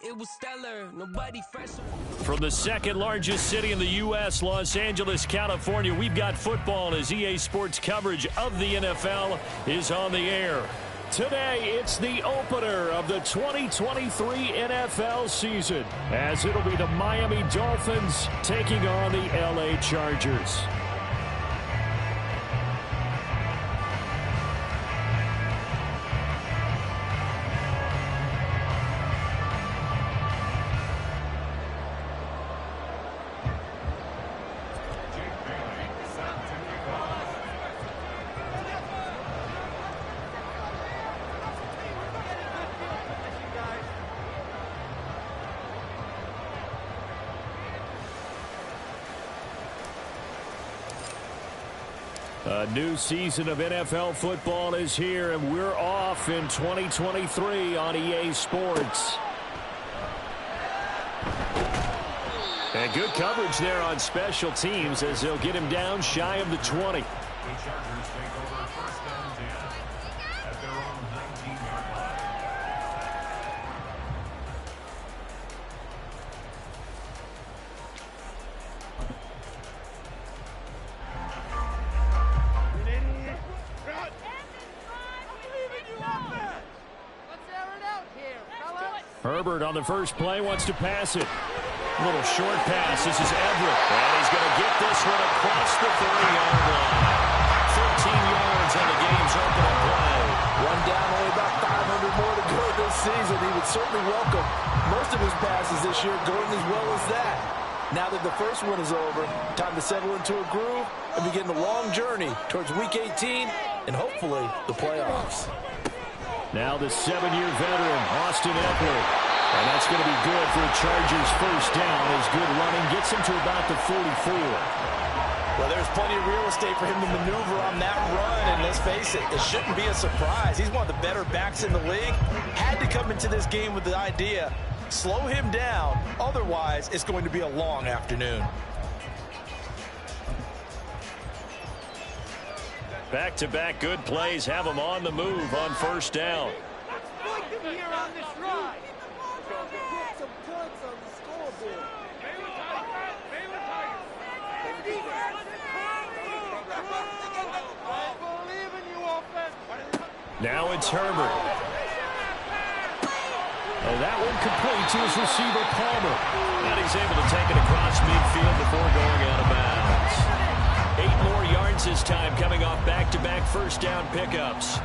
it was stellar. Nobody fresh. From the second largest city in the U.S., Los Angeles, California, we've got football as EA Sports coverage of the NFL is on the air. Today, it's the opener of the 2023 NFL season, as it'll be the Miami Dolphins taking on the L.A. Chargers. A new season of NFL football is here, and we're off in 2023 on EA Sports. And good coverage there on special teams as they'll get him down shy of the 20. The Chargers take over first and 10 at their own 19-yard line. Herbert on the first play wants to pass it. A little short pass. This is Everett. And he's going to get this one across the 30-yard line. 13 yards on the game's opening play. One down, only about 500 more to go this season. He would certainly welcome most of his passes this year going as well as that. Now that the first one is over, time to settle into a groove and begin the long journey towards Week 18 and hopefully the playoffs. Now the 7-year veteran, Austin Eckler. And that's going to be good for a Chargers first down as good running gets him to about the 44. Well, there's plenty of real estate for him to maneuver on that run, and let's face it, it shouldn't be a surprise. He's one of the better backs in the league. Had to come into this game with the idea, slow him down, otherwise it's going to be a long afternoon. Back-to-back good plays have him on the move on first down. Now it's Herbert. Oh, that one complete to his receiver, Palmer. And he's able to take it across midfield before going out of bounds. 8 more yards this time coming off back-to-back first down pickups.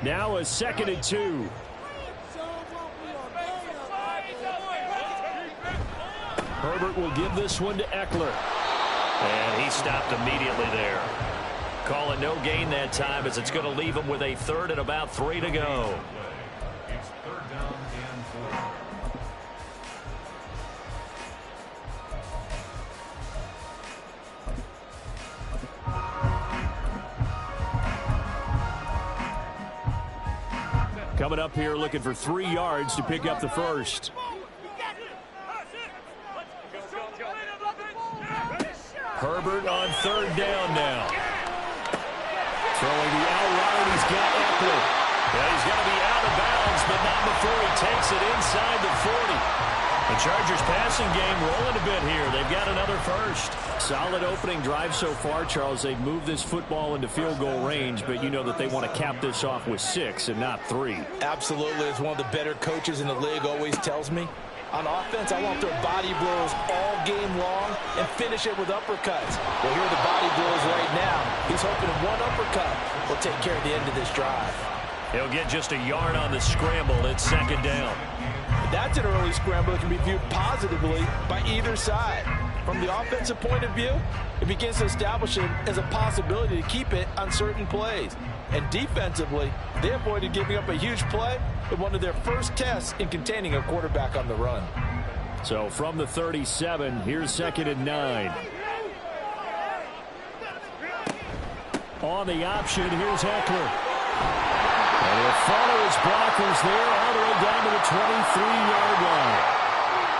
Now a 2nd and 2. Herbert will give this one to Eckler. And he stopped immediately there. Call it no gain that time as it's going to leave him with a 3rd and about 3 to go. It's 3rd down and 4. Coming up here looking for 3 yards to pick up the first. Herbert on 3rd down now. Throwing the out route, he's got Eckler. Well, he's going to be out of bounds, but not before he takes it inside the 40. The Chargers passing game rolling a bit here. They've got another first. Solid opening drive so far, Charles. They've moved this football into field goal range, but you know that they want to cap this off with 6 and not 3. Absolutely. As one of the better coaches in the league always tells me, on offense, I want their body blows all game long and finish it with uppercuts. Well, here are the body blows right now. He's hoping one uppercut will take care of the end of this drive. He'll get just a yard on the scramble. It's 2nd down. That's an early scramble that can be viewed positively by either side. From the offensive point of view, it begins to establish it as a possibility to keep it on certain plays. And defensively, they avoided giving up a huge play in one of their first tests in containing a quarterback on the run. So from the 37, here's 2nd and 9. On the option, here's Eckler. And he'll follow his blockers there all the way down to the 23-yard line.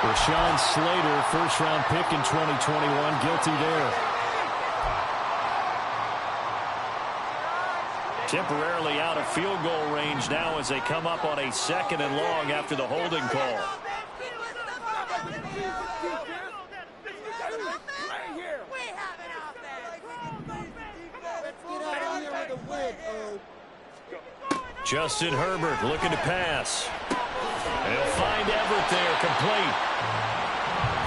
Rashawn Slater, first-round pick in 2021, guilty there. Temporarily out of field goal range now as they come up on a 2nd and long after the holding call. Justin Herbert looking to pass. And he'll find Everett there, complete.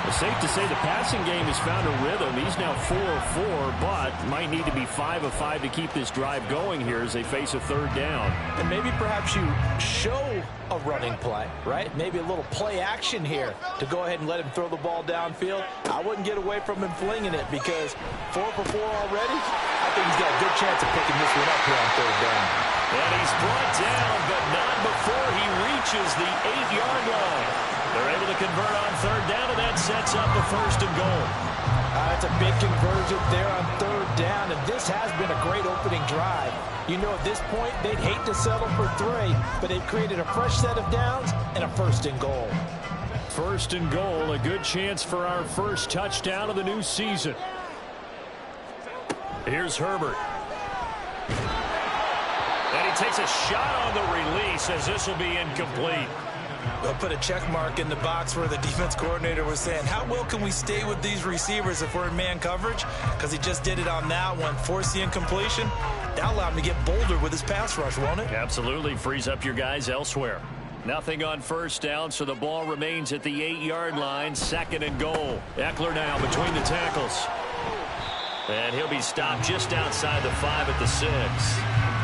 It's safe to say the passing game has found a rhythm. He's now 4 of 4, but might need to be 5 of 5 to keep this drive going here as they face a 3rd down. And maybe perhaps you show a running play, right? Maybe a little play action here to go ahead and let him throw the ball downfield. I wouldn't get away from him flinging it because 4 for 4 already. I think he's got a good chance of picking this one up here on 3rd down. And he's brought down, but not before he reaches the 8-yard line. They're able to convert on 3rd down, and that sets up a 1st and goal. That's a big conversion there on 3rd down, and this has been a great opening drive. You know, at this point, they'd hate to settle for 3, but they've created a fresh set of downs and a 1st and goal. 1st and goal, a good chance for our first touchdown of the new season. Here's Herbert. And he takes a shot on the release as this will be incomplete. We'll put a check mark in the box where the defense coordinator was saying, how well can we stay with these receivers if we're in man coverage? Because he just did it on that one, forced the incompletion. That'll allow him to get bolder with his pass rush, won't it? Absolutely. Frees up your guys elsewhere. Nothing on 1st down, so the ball remains at the 8-yard line. 2nd and goal. Eckler now between the tackles. And he'll be stopped just outside the 5 at the 6.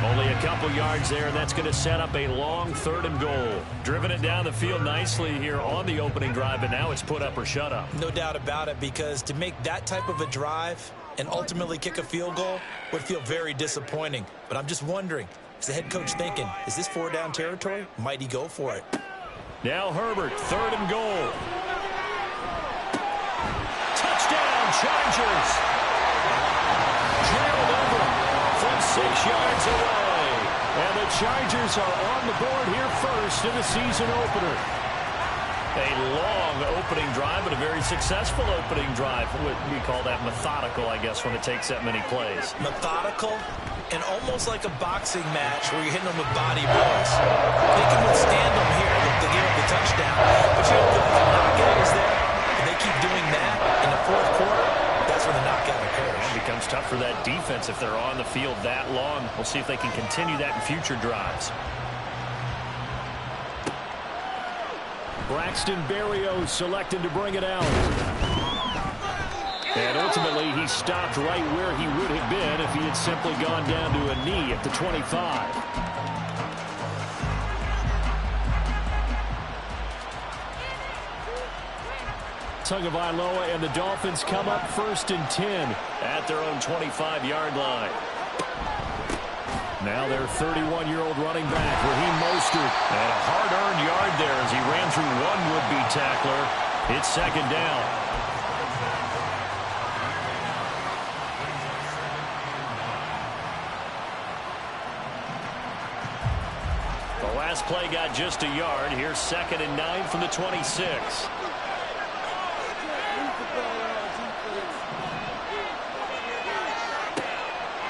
Only a couple yards there, and that's going to set up a long 3rd and goal. Driven it down the field nicely here on the opening drive, but now it's put up or shut up. No doubt about it, because to make that type of a drive and ultimately kick a field goal would feel very disappointing. But I'm just wondering, is the head coach thinking, is this 4-down territory? Might he go for it? Now Herbert, 3rd and goal. Touchdown, Chargers! Trailed over from 6 yards away. And the Chargers are on the board here first in the season opener. A long opening drive, but a very successful opening drive. We call that methodical, I guess, when it takes that many plays. Methodical and almost like a boxing match where you're hitting them with body blows. They can withstand them here to give up the touchdown. But you know, the knockout is there, and they keep doing that in the 4th quarter. That's when the knockout occurs. It becomes tough for that defense if they're on the field that long. We'll see if they can continue that in future drives. Braxton Berrios selected to bring it out. And ultimately, he stopped right where he would have been if he had simply gone down to a knee at the 25. Tagovailoa and the Dolphins come up 1st and 10 at their own 25-yard line. Now their 31-year-old running back, Raheem Mostert. And a hard-earned yard there as he ran through one would-be tackler. It's 2nd down. The last play got just a yard. Here's 2nd and 9 from the 26.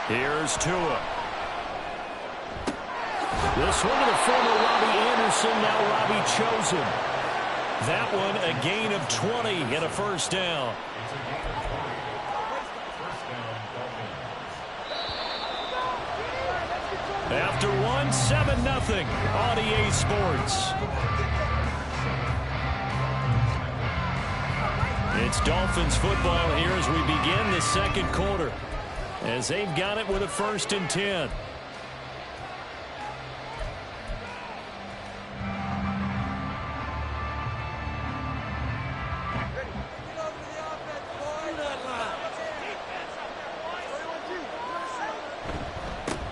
Here's Tua. This one to the former Robbie Anderson, now Robbie Chosen. That one a gain of 20 and a 1st down. After one, 7-0 on EA Sports. It's Dolphins football here as we begin the 2nd quarter, as they've got it with a 1st and 10.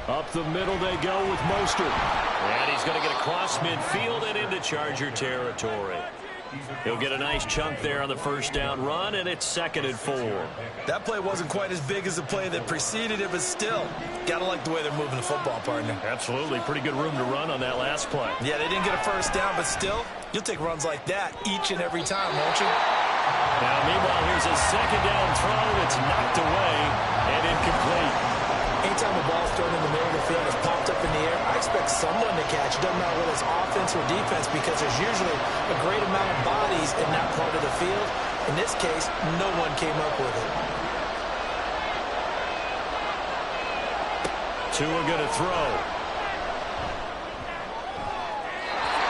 Up the middle they go with Mostert. And he's going to get across midfield and into Charger territory. He'll get a nice chunk there on the first down run, and it's 2nd and 4. That play wasn't quite as big as the play that preceded it, but still, got to like the way they're moving the football, partner. Absolutely. Pretty good room to run on that last play. Yeah, they didn't get a first down, but still, you'll take runs like that each and every time, won't you? Now, meanwhile, here's a 2nd down throw that's knocked away and incomplete. Anytime the ball's thrown in the middle of the field, it's popped up in the air, I expect someone to catch. It doesn't matter whether it's offense or defense, because there's usually a great amount of bodies in that part of the field. In this case, no one came up with it. Tua going to throw.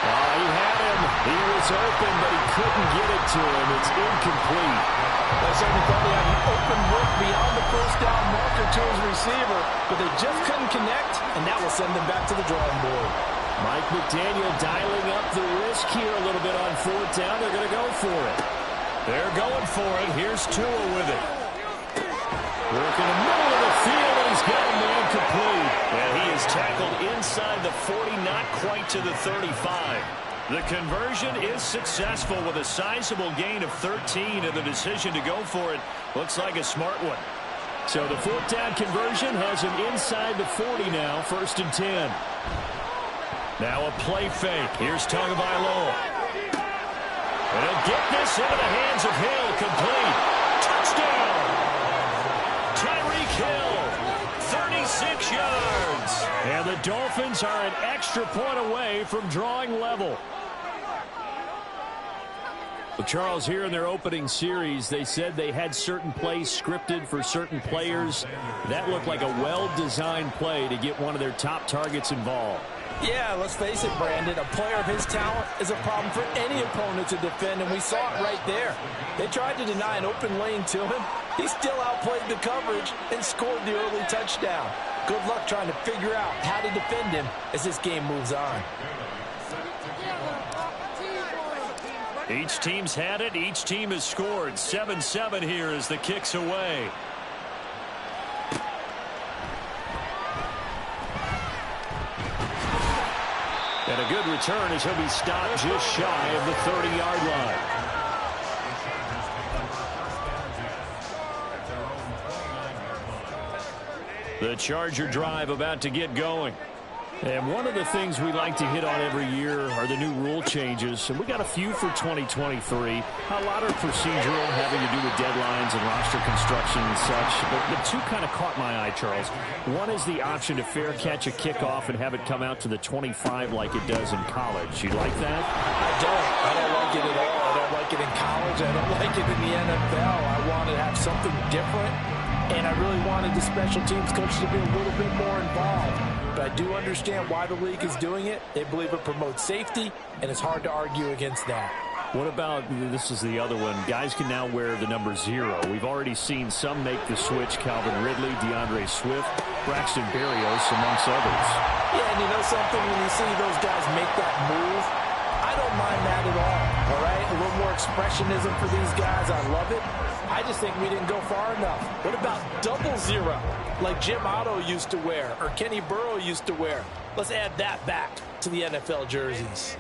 He had him. He was open, but he couldn't get it to him. It's incomplete. They certainly thought they had an open look beyond the first down marker to his receiver, but they just couldn't connect, and that will send them back to the drawing board. Mike McDaniel dialing up the risk here a little bit on 4th down. They're going to go for it. They're going for it. Here's Tua with it. Working the middle of the field, and he's got a man complete. And he is tackled inside the 40, not quite to the 35. The conversion is successful with a sizable gain of 13, and the decision to go for it looks like a smart one. So the 4th down conversion has him inside the 40 now, 1st and 10. Now a play fake. Here's Tagovailoa. And he'll get this into the hands of Hill, complete. Touchdown! Tyreek Hill, 36 yards. And the Dolphins are an extra point away from drawing level. Well, Charles, here in their opening series, they said they had certain plays scripted for certain players. That looked like a well-designed play to get one of their top targets involved. Yeah, let's face it, Brandon. A player of his talent is a problem for any opponent to defend, and we saw it right there. They tried to deny an open lane to him. He still outplayed the coverage and scored the early touchdown. Good luck trying to figure out how to defend him as this game moves on. Each team's had it. Each team has scored. 7-7 here as the kick's away. And a good return as he'll be stopped just shy of the 30-yard line. The Charger drive about to get going. And one of the things we like to hit on every year are the new rule changes. And we got a few for 2023. A lot are procedural, having to do with deadlines and roster construction and such. But the two kind of caught my eye, Charles. One is the option to fair catch a kickoff and have it come out to the 25 like it does in college. You like that? I don't like it at all. I don't like it in college. I don't like it in the NFL. I want to have something different. And I really wanted the special teams coaches to be a little bit more involved. But I do understand why the league is doing it. They believe it promotes safety, and it's hard to argue against that. What about, this is the other one, guys can now wear the number 0. We've already seen some make the switch. Calvin Ridley, DeAndre Swift, Braxton Berrios, amongst others. Yeah, and you know something? When you see those guys make that move, I don't mind that at all right? A little more expressionism for these guys. I love it. I just think we didn't go far enough. What about 00, like Jim Otto used to wear or Kenny Burrow used to wear? Let's add that back to the NFL jerseys.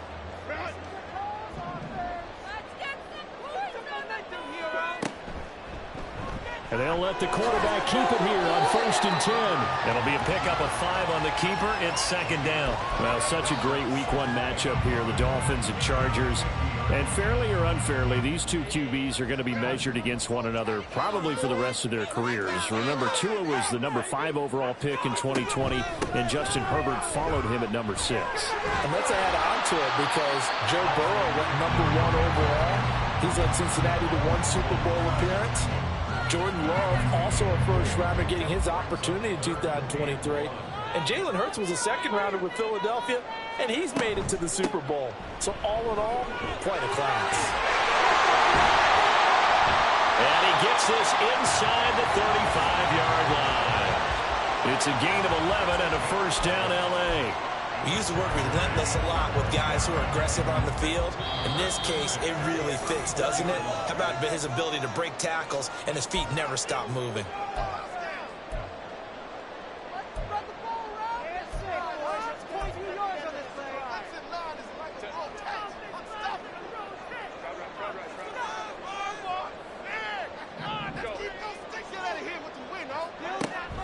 And they'll let the quarterback keep it here on 1st and 10. It'll be a pickup of 5 on the keeper. It's 2nd down. Well, such a great week 1 matchup here. The Dolphins and Chargers. And fairly or unfairly, these two QBs are going to be measured against one another probably for the rest of their careers. Remember, Tua was the number 5 overall pick in 2020, and Justin Herbert followed him at number 6. And let's add on to it because Joe Burrow went number 1 overall. He's led Cincinnati to 1 Super Bowl appearance. Jordan Love, also a first-rounder, getting his opportunity in 2023. And Jalen Hurts was a second-rounder with Philadelphia, and he's made it to the Super Bowl. So all in all, quite a class. And he gets this inside the 35-yard line. It's a gain of 11 and a 1st down, L.A. We use the word relentless a lot with guys who are aggressive on the field. In this case, it really fits, doesn't it? How about his ability to break tackles and his feet never stop moving?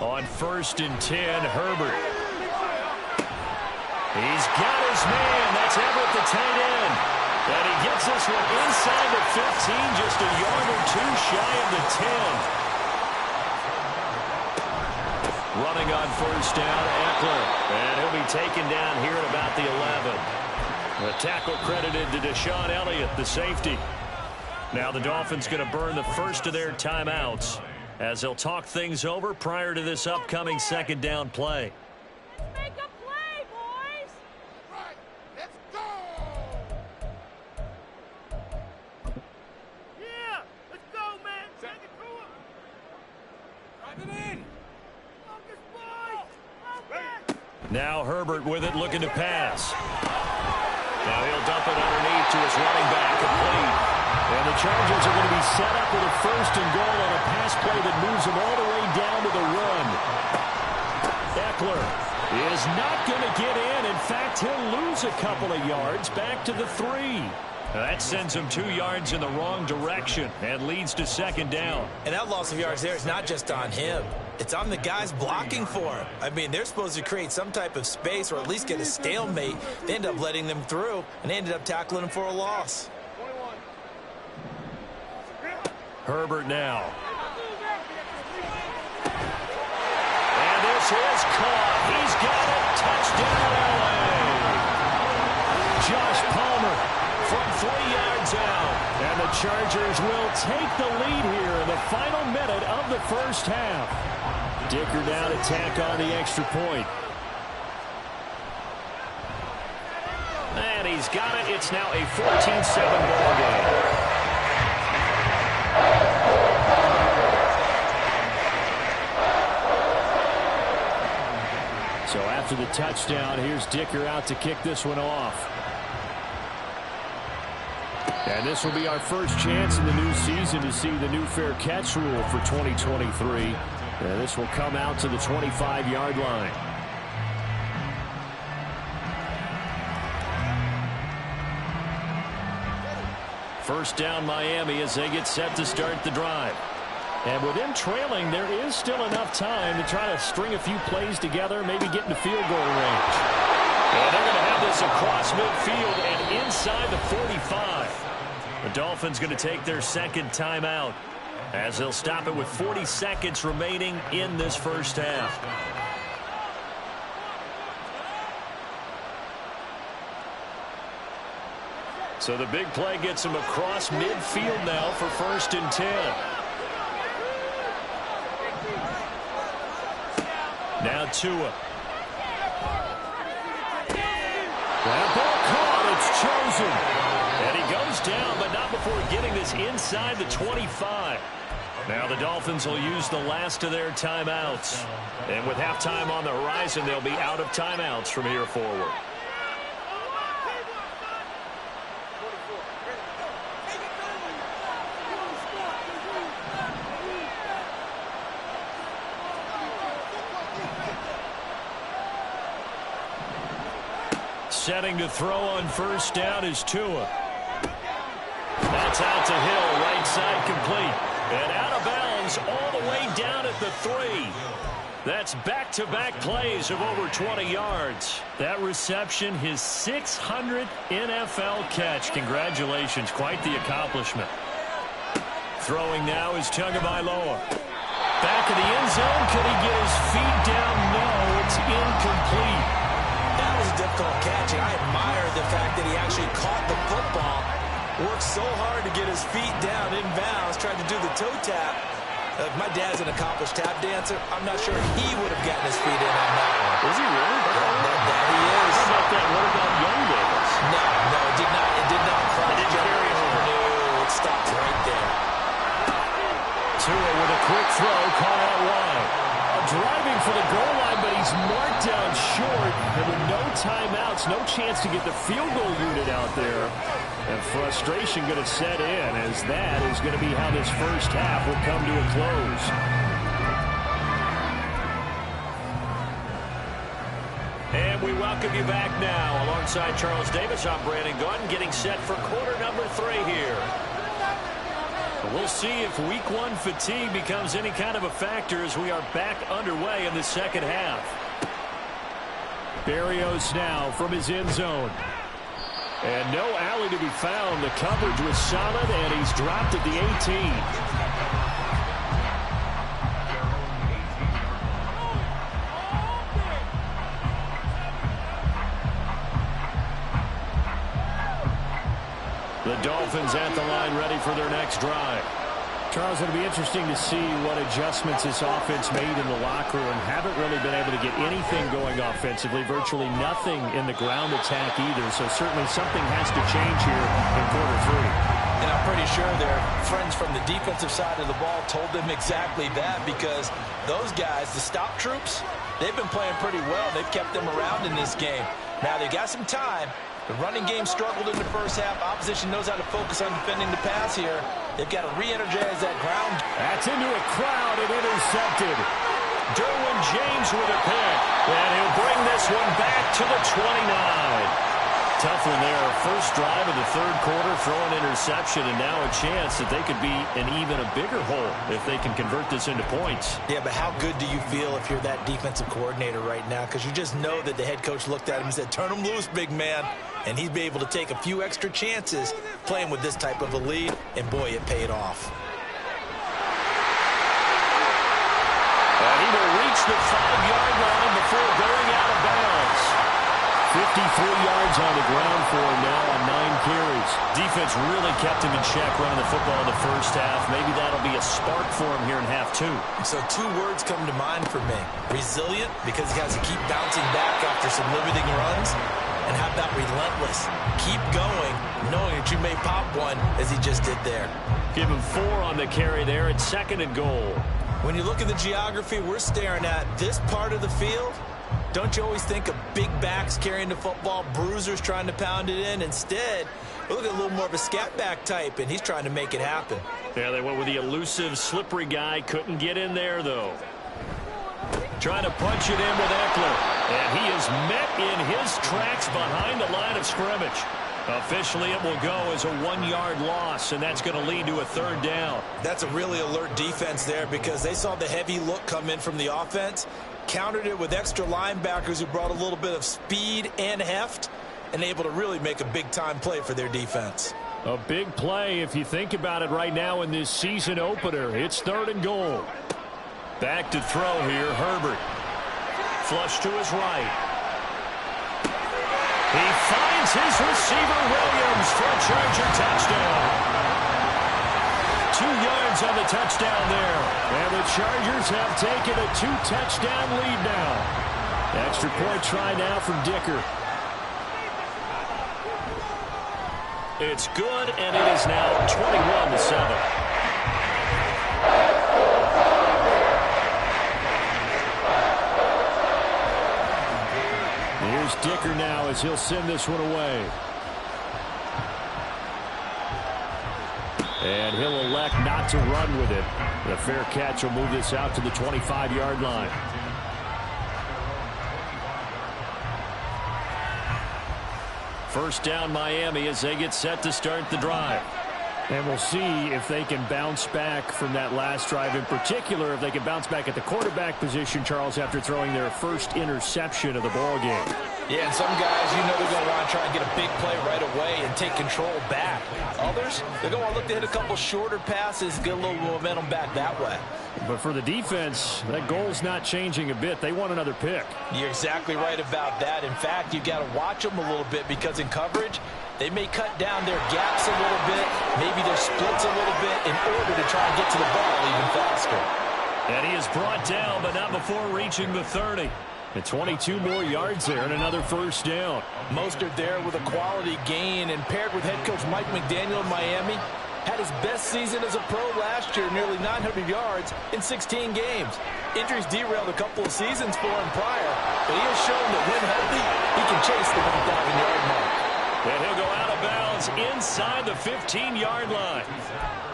On 1st and 10, Herbert. He's got his man. That's Everett, the tight end. And he gets this one inside the 15, just a yard or two shy of the 10. Running on 1st down, Eckler. And he'll be taken down here at about the 11. The tackle credited to Deshaun Elliott, the safety. Now the Dolphins going to burn the first of their timeouts as they'll talk things over prior to this upcoming 2nd down play. Make a play, boys! Right, let's go! Yeah, let's go, man! Take it to him! Drive it in! Focus, boys! Focus! Now Herbert with it, looking to pass. Now he'll dump it underneath to his running back, complete. And the Chargers are going to be set up with a 1st and goal on a pass play that moves them all the way down to the run. Eckler is not going to get in. In fact, he'll lose a couple of yards back to the 3. That sends him 2 yards in the wrong direction and leads to 2nd down. And that loss of yards there is not just on him. It's on the guys blocking for him. I mean, they're supposed to create some type of space or at least get a stalemate. They end up letting them through, and they ended up tackling him for a loss. Herbert now. And this is caught. He's got it. Touchdown, L.A. Josh Palmer from 3 yards out. And the Chargers will take the lead here in the final minute of the 1st half. Dicker now to tack on the extra point. And he's got it. It's now a 14-7 ball game. So after the touchdown, here's Dicker out to kick this one off. And this will be our first chance in the new season to see the new fair catch rule for 2023. And this will come out to the 25-yard line. First down Miami as they get set to start the drive. And with them trailing, there is still enough time to try to string a few plays together, maybe get into field goal range. And they're going to have this across midfield and inside the 45. The Dolphins going to take their 2nd timeout as they'll stop it with 40 seconds remaining in this 1st half. So the big play gets them across midfield now for 1st and 10. Now Tua. That ball caught. It's chosen. And he goes down, but not before getting this inside the 25. Now the Dolphins will use the last of their timeouts. And with halftime on the horizon, they'll be out of timeouts from here forward. Setting to throw on 1st down is Tua. That's out to Hill, right side complete. And out of bounds all the way down at the 3. That's back-to-back plays of over 20 yards. That reception, his 600th NFL catch. Congratulations, quite the accomplishment. Throwing now is Tagovailoa. Back of the end zone, could he get his feet down? No, it's incomplete. That was a difficult catch, and I admire the fact that he actually caught the football, worked so hard to get his feet down in bounds, tried to do the toe tap. My dad's an accomplished tap dancer. I'm not sure he would have gotten his feet in on that one. Is he really? That he is. How about that? What about Young Davis? No, it did not. It did not cross. It didn't carry over. No, it stopped right there. Tua with a quick throw, caught out wide. Driving for the goal line, but he's marked down short. And with no timeouts, no chance to get the field goal unit out there. And frustration going to set in, as that is going to be how this 1st half will come to a close. And we welcome you back now. Alongside Charles Davis, I'm Brandon Gordon, getting set for quarter number 3 here. We'll see if week one fatigue becomes any kind of a factor as we are back underway in the second half. Barrios now from his end zone. And no alley to be found. The coverage was solid, and he's dropped at the 18. The Dolphins at the line ready for their next drive. Charles, it'll be interesting to see what adjustments this offense made in the locker room. Haven't really been able to get anything going offensively. Virtually nothing in the ground attack either. So certainly something has to change here in quarter three. And I'm pretty sure their friends from the defensive side of the ball told them exactly that, because those guys, the stop troops, they've been playing pretty well. They've kept them around in this game. Now they've got some time. The running game struggled in the first half. Opposition knows how to focus on defending the pass here. They've got to re-energize that ground. That's into a crowd and intercepted. Derwin James with a pick. And he'll bring this one back to the 29. Tough one there. First drive of the third quarter, throw an interception, and now a chance that they could be in even a bigger hole if they can convert this into points. Yeah, but how good do you feel if you're that defensive coordinator right now? Because you just know that the head coach looked at him and said, turn him loose, big man. And he'd be able to take a few extra chances playing with this type of a lead, and boy, it paid off. And he will reach the 5-yard line before going out of bounds. 53 yards on the ground for him now on 9 carries. Defense really kept him in check running the football in the first half. Maybe that'll be a spark for him here in half two. So 2 words come to mind for me. Resilient, because he has to keep bouncing back after some limiting runs. And how about relentless? Keep going, knowing that you may pop one, as he just did there. Give him 4 on the carry there at 2nd and goal. When you look at the geography we're staring at, this part of the field, don't you always think of big backs carrying the football, bruisers trying to pound it in? Instead, we look at a little more of a scat back type, and he's trying to make it happen. Yeah, they went with the elusive, slippery guy. Couldn't get in there, though. Trying to punch it in with Eckler. And he is met in his tracks behind the line of scrimmage. Officially, it will go as a 1-yard loss, and that's going to lead to a 3rd down. That's a really alert defense there, because they saw the heavy look come in from the offense, countered it with extra linebackers who brought a little bit of speed and heft, and able to really make a big-time play for their defense. A big play if you think about it right now in this season opener. It's 3rd and goal. Back to throw here, Herbert. Flush to his right. He finds his receiver, Williams, for a Charger touchdown. 2 yards on the touchdown there. And the Chargers have taken a 2-touchdown lead now. Extra point try now from Dicker. It's good, and it is now 21-7. Here's Dicker now as he'll send this one away. And he'll elect not to run with it. The fair catch will move this out to the 25-yard line. First down Miami as they get set to start the drive. And we'll see if they can bounce back from that last drive. In particular, if they can bounce back at the quarterback position, Charles, after throwing their first interception of the ball game. Yeah, and some guys, you know, they're going to want to try and get a big play right away and take control back. Others, they're going to want to look to hit a couple shorter passes, get a little momentum back that way. But for the defense, that goal's not changing a bit. They want another pick. You're exactly right about that. In fact, you've got to watch them a little bit, because in coverage, they may cut down their gaps a little bit, maybe their splits a little bit, in order to try and get to the ball even faster. And he is brought down, but not before reaching the 30. And 22 more yards there and another first down. Mostert there with a quality gain, and paired with head coach Mike McDaniel in Miami, had his best season as a pro last year, nearly 900 yards in 16 games. Injuries derailed a couple of seasons for him prior, but he has shown that when healthy, he can chase the 1,000-yard mark. And he'll go out of bounds inside the 15-yard line.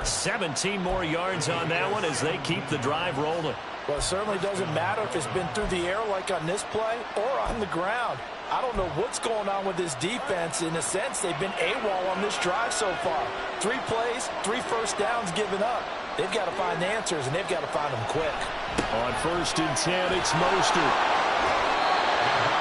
17 more yards on that one as they keep the drive rolling. Well, it certainly doesn't matter if it's been through the air like on this play or on the ground. I don't know what's going on with this defense. In a sense, they've been AWOL on this drive so far. 3 plays, 3 first downs given up. They've got to find answers, and they've got to find them quick. On 1st and 10, it's Mostert.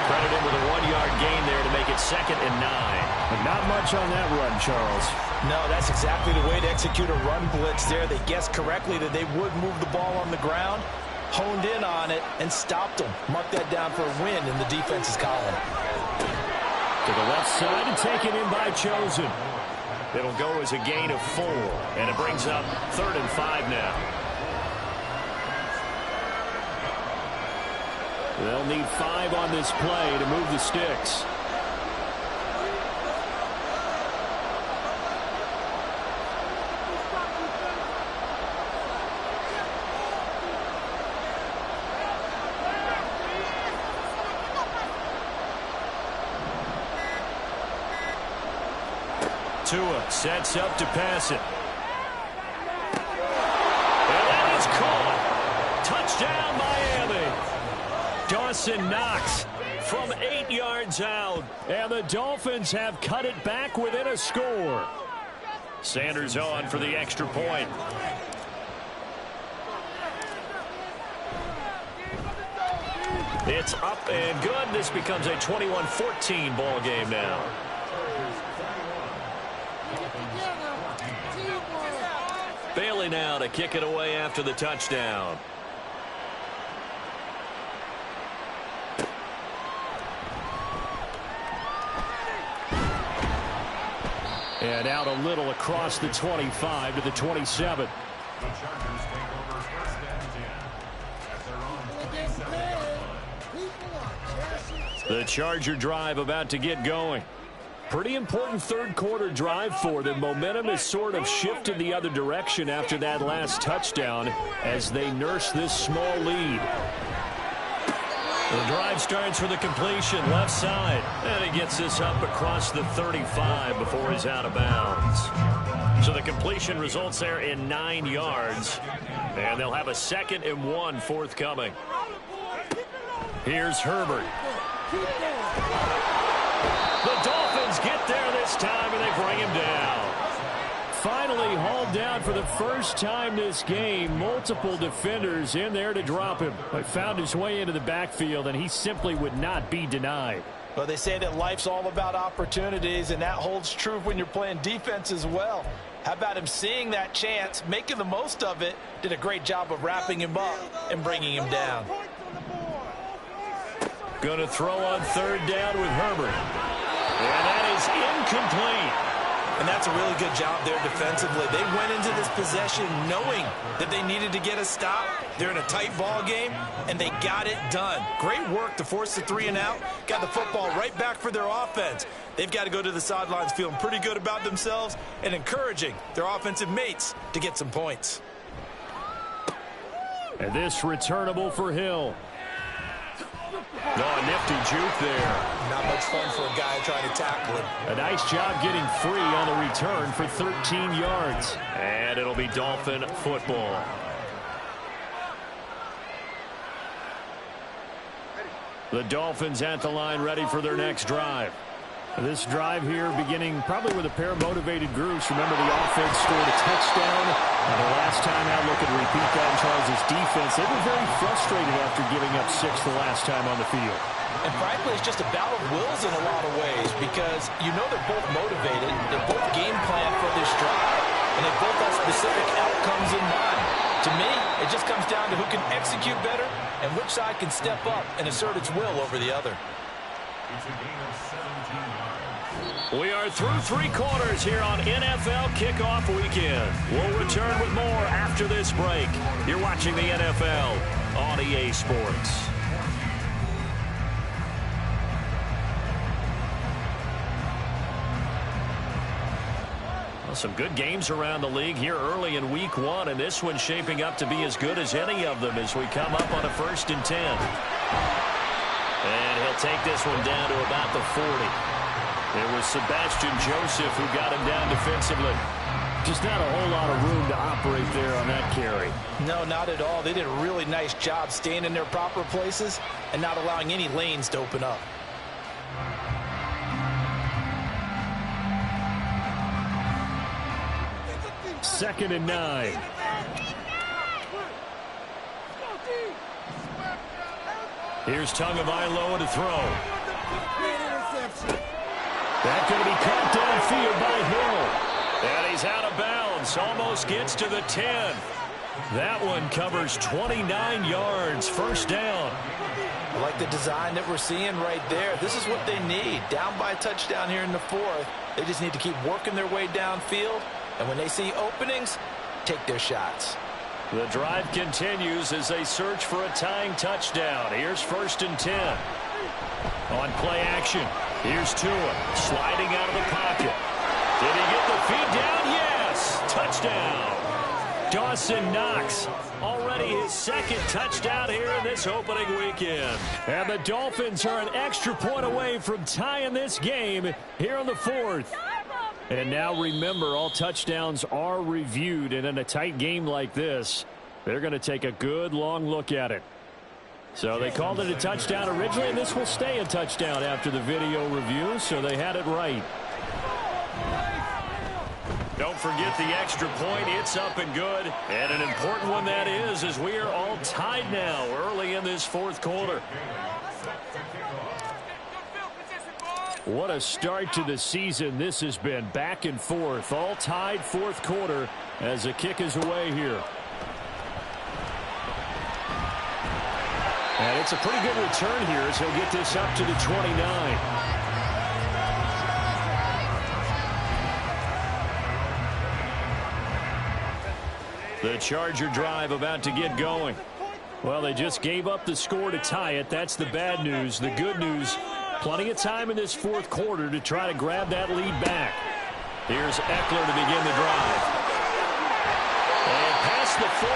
Credit him with a 1-yard gain there to make it 2nd and 9. But not much on that run, Charles. No, that's exactly the way to execute a run blitz there. They guessed correctly that they would move the ball on the ground, honed in on it, and stopped them. Mark that down for a win in the defense's column. To the left side and taken in by Chosen. It'll go as a gain of 4, and it brings up 3rd and 5 now. They'll need 5 on this play to move the sticks. Tua sets up to pass it. And that is caught. Touchdown, Miami. Dawson Knox from 8 yards out. And the Dolphins have cut it back within a score. Sanders on for the extra point. It's up and good. This becomes a 21-14 ball game now. Bailey now to kick it away after the touchdown. And out a little across the 25 to the 27. The Chargers take over 1st and 10 at their own 27-yard line. The Charger drive about to get going. Pretty important 3rd quarter drive for them. Momentum has sort of shifted the other direction after that last touchdown as they nurse this small lead. The drive starts for the completion, left side. And he gets this up across the 35 before he's out of bounds. So the completion results there in 9 yards. And they'll have a 2nd and 1 forthcoming. Here's Herbert. The Dolphins get there this time, and they bring him down. Finally hauled down for the first time this game. Multiple defenders in there to drop him. But found his way into the backfield, and he simply would not be denied. Well, they say that life's all about opportunities, and that holds true when you're playing defense as well. How about him seeing that chance, making the most of it, did a great job of wrapping him up and bringing him down. Going to throw on 3rd down with Herbert. And that is incomplete. And that's a really good job there defensively. They went into this possession knowing that they needed to get a stop. They're in a tight ball game, and they got it done. Great work to force the 3 and out. Got the football right back for their offense. They've got to go to the sidelines feeling pretty good about themselves and encouraging their offensive mates to get some points. And this returnable for Hill. Oh, nifty juke there. Not much fun for a guy trying to tackle him. A nice job getting free on the return for 13 yards. And it'll be Dolphin football. The Dolphins at the line ready for their next drive. This drive here beginning probably with a pair of motivated groups. Remember, the offense scored a touchdown. And the last time out, looking to repeat that in Charles' defense. They were very frustrated after giving up 6 the last time on the field. And frankly, it's just a battle of wills in a lot of ways because you know they're both motivated. They both game plan for this drive. And they both have specific outcomes in mind. To me, it just comes down to who can execute better and which side can step up and assert its will over the other. It's a gain of 17 yards. We are through 3 quarters here on NFL Kickoff Weekend. We'll return with more after this break. You're watching the NFL on EA Sports. Well, some good games around the league here early in Week 1, and this one's shaping up to be as good as any of them as we come up on a 1st and 10. And he'll take this one down to about the 40. It was Sebastian Joseph who got him down defensively. Just not a whole lot of room to operate there on that carry. No, not at all. They did a really nice job staying in their proper places and not allowing any lanes to open up. 2nd and 9. Here's Tagovailoa to throw. That's going to be caught downfield by Hill. And he's out of bounds. Almost gets to the 10. That one covers 29 yards. First down. I like the design that we're seeing right there. This is what they need. Down by a touchdown here in the 4th. They just need to keep working their way downfield. And when they see openings, take their shots. The drive continues as they search for a tying touchdown. Here's 1st and 10. On play action, here's Tua sliding out of the pocket. Did he get the feed down? Yes! Touchdown! Dawson Knox, already his 2nd touchdown here in this opening weekend. And the Dolphins are an extra point away from tying this game here in the 4th. And now remember, all touchdowns are reviewed, and in a tight game like this, they're going to take a good long look at it. So they called it a touchdown originally, and this will stay a touchdown after the video review, so they had it right. Don't forget the extra point. It's up and good. And an important one that is, as we are all tied now early in this 4th quarter. What a start to the season this has been. Back and forth, all tied 4th quarter as the kick is away here. And it's a pretty good return here as he'll get this up to the 29. The Charger drive about to get going. Well, they just gave up the score to tie it. That's the bad news. The good news, plenty of time in this 4th quarter to try to grab that lead back. Here's Eckler to begin the drive. And past the 40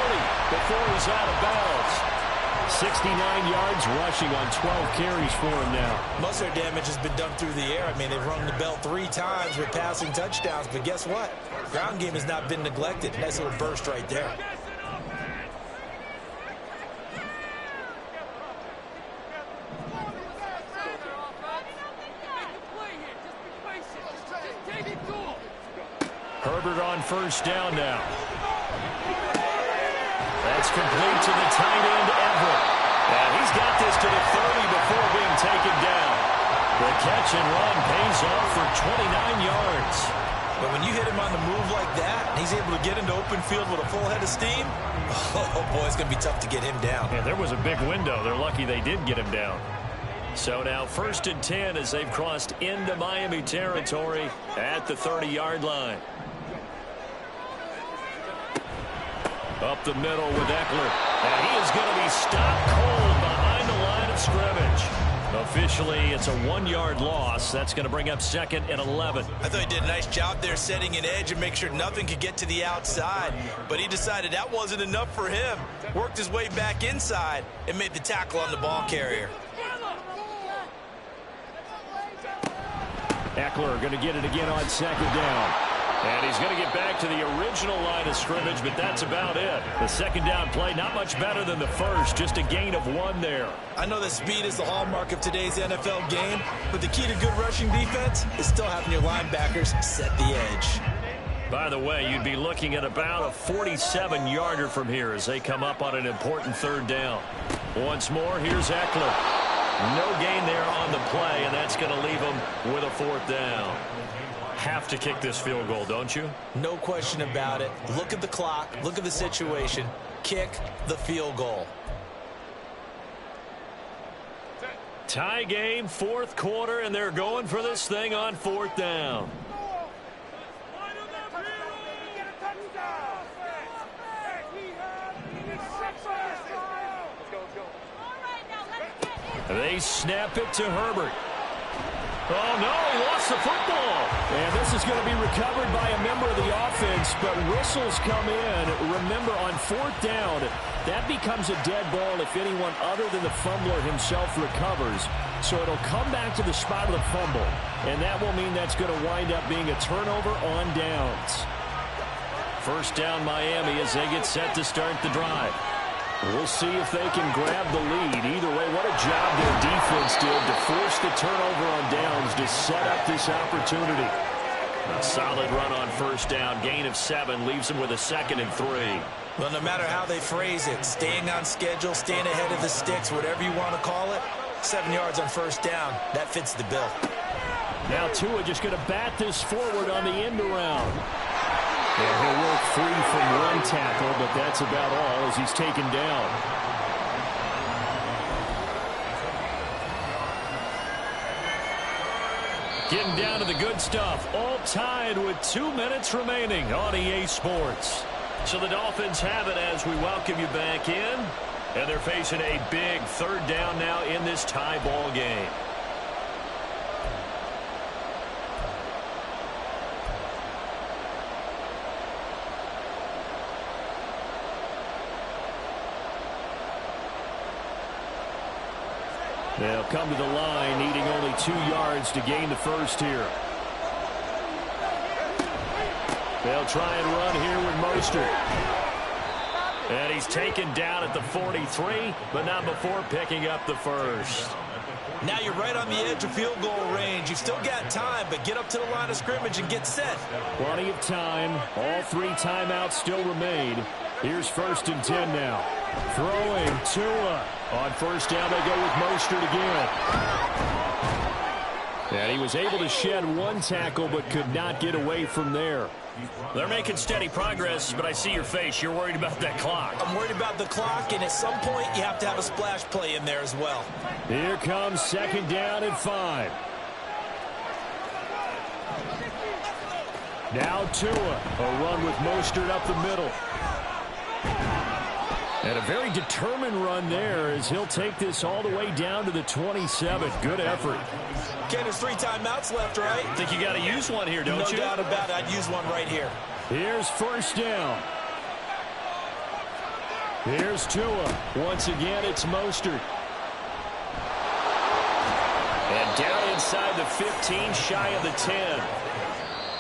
before he's out of bounds. 69 yards rushing on 12 carries for him now. Most of their damage has been done through the air. I mean, they've rung the bell 3 times with passing touchdowns. But guess what? Ground game has not been neglected. Nice little burst right there. Herbert on 1st down now. That's complete to the tight end, Everett. And he's got this to the 30 before being taken down. The catch and run pays off for 29 yards. But when you hit him on the move like that, and he's able to get into open field with a full head of steam, oh boy, it's going to be tough to get him down. Yeah, there was a big window. They're lucky they did get him down. So now 1st and 10 as they've crossed into Miami territory at the 30-yard line. Up the middle with Eckler. And he is going to be stopped cold behind the line of scrimmage. Officially, it's a 1-yard loss. That's going to bring up 2nd and 11. I thought he did a nice job there setting an edge and make sure nothing could get to the outside. But he decided that wasn't enough for him. Worked his way back inside and made the tackle on the ball carrier. Eckler going to get it again on 2nd down. And he's going to get back to the original line of scrimmage, but that's about it. The 2nd down play, not much better than the first, just a gain of 1 there. I know that speed is the hallmark of today's NFL game, but the key to good rushing defense is still having your linebackers set the edge. By the way, you'd be looking at about a 47-yarder from here as they come up on an important 3rd down. Once more, here's Eckler. No gain there on the play, and that's going to leave them with a 4th down. Have to kick this field goal, don't you? No question about it. Look at the clock. Look at the situation. Kick the field goal. Tie game, 4th quarter, and they're going for this thing on 4th down. They snap it to Herbert. Oh, no, he lost the football. And this is going to be recovered by a member of the offense, but whistles come in. Remember, on 4th down, that becomes a dead ball if anyone other than the fumbler himself recovers. So it'll come back to the spot of the fumble, and that will mean that's going to wind up being a turnover on downs. 1st down Miami as they get set to start the drive. We'll see if they can grab the lead. Either way, what a job their defense did to force the turnover on downs to set up this opportunity. A solid run on first down. Gain of 7 leaves them with a 2nd and 3. Well, no matter how they phrase it, staying on schedule, staying ahead of the sticks, whatever you want to call it, 7 yards on first down, that fits the bill. Now Tua just going to bat this forward on the end around. And he'll work free from one tackle, but that's about all as he's taken down. Getting down to the good stuff. All tied with 2 minutes remaining on EA Sports. So the Dolphins have it as we welcome you back in. And they're facing a big 3rd down now in this tie ball game. They'll come to the line, needing only 2 yards to gain the first here. They'll try and run here with Mostert. And he's taken down at the 43, but not before picking up the first. Now you're right on the edge of field goal range. You've still got time, but get up to the line of scrimmage and get set. Plenty of time. All 3 timeouts still remain. Here's 1st and 10 now. Throwing Tua. On first down, they go with Mostert again. And he was able to shed 1 tackle, but could not get away from there. They're making steady progress, but I see your face. You're worried about that clock. I'm worried about the clock, and at some point, you have to have a splash play in there as well. Here comes 2nd down and 5. Now Tua. A run with Mostert up the middle. And a very determined run there as he'll take this all the way down to the 27. Good effort. Ken, there's 3 timeouts left, right? Think you got to use one here, don't you? No doubt about it. I'd use one right here. Here's 1st down. Here's Tua. Once again, it's Mostert. And down inside the 15, shy of the 10.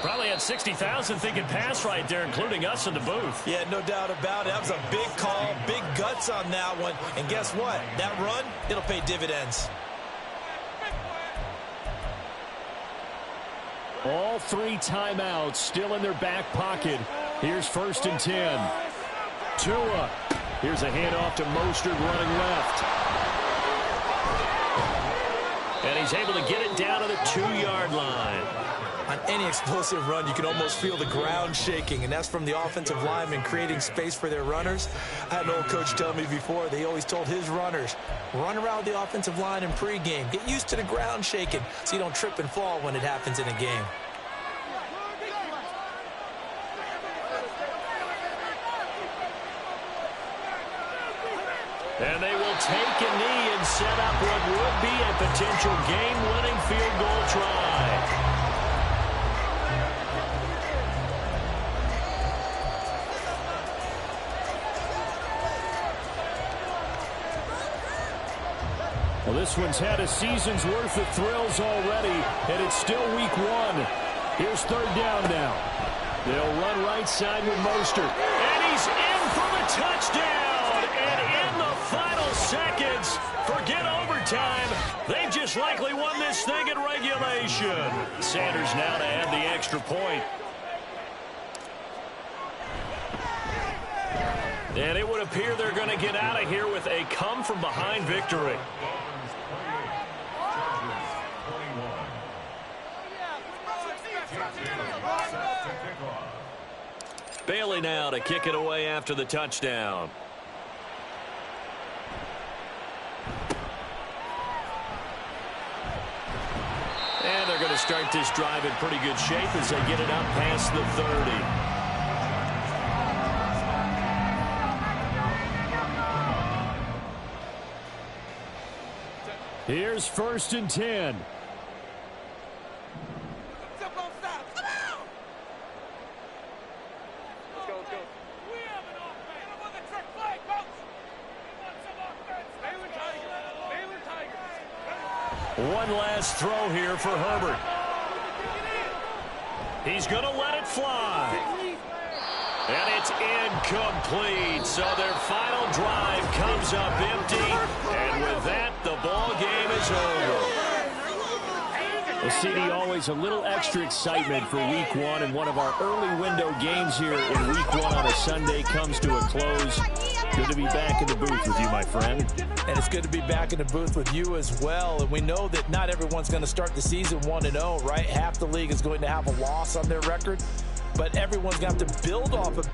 Probably had 60,000 thinking pass right there, including us in the booth. Yeah, no doubt about it. That was a big call, big guts on that one. And guess what? That run, it'll pay dividends. All 3 timeouts still in their back pocket. Here's 1st and 10. Tua. Here's a handoff to Mostert running left. And he's able to get it down to the 2-yard line. On any explosive run, you can almost feel the ground shaking, and that's from the offensive linemen creating space for their runners. I had an old coach tell me before, they always told his runners, run around the offensive line in pregame. Get used to the ground shaking so you don't trip and fall when it happens in a game. And they will take a knee and set up what would be a potential game-winning field goal try. Well, this one's had a season's worth of thrills already, and it's still week 1. Here's 3rd down now. They'll run right side with Mostert. And he's in for the touchdown. And in the final seconds, forget overtime. They've just likely won this thing in regulation. Sanders now to add the extra point. And it would appear they're going to get out of here with a come-from-behind victory. Bailey now to kick it away after the touchdown. And they're going to start this drive in pretty good shape as they get it up past the 30. Here's 1st and 10. One last throw here for Herbert. He's going to let it fly. And it's incomplete. So their final drive comes up empty. And with that, the ball game is over. Well, CD, always a little extra excitement for week one, and one of our early window games here in week one on a Sunday comes to a close. Good to be back in the booth with you, my friend. And it's good to be back in the booth with you as well. And we know that not everyone's going to start the season 1-0, right? Half the league is going to have a loss on their record, but everyone's going to have to build off of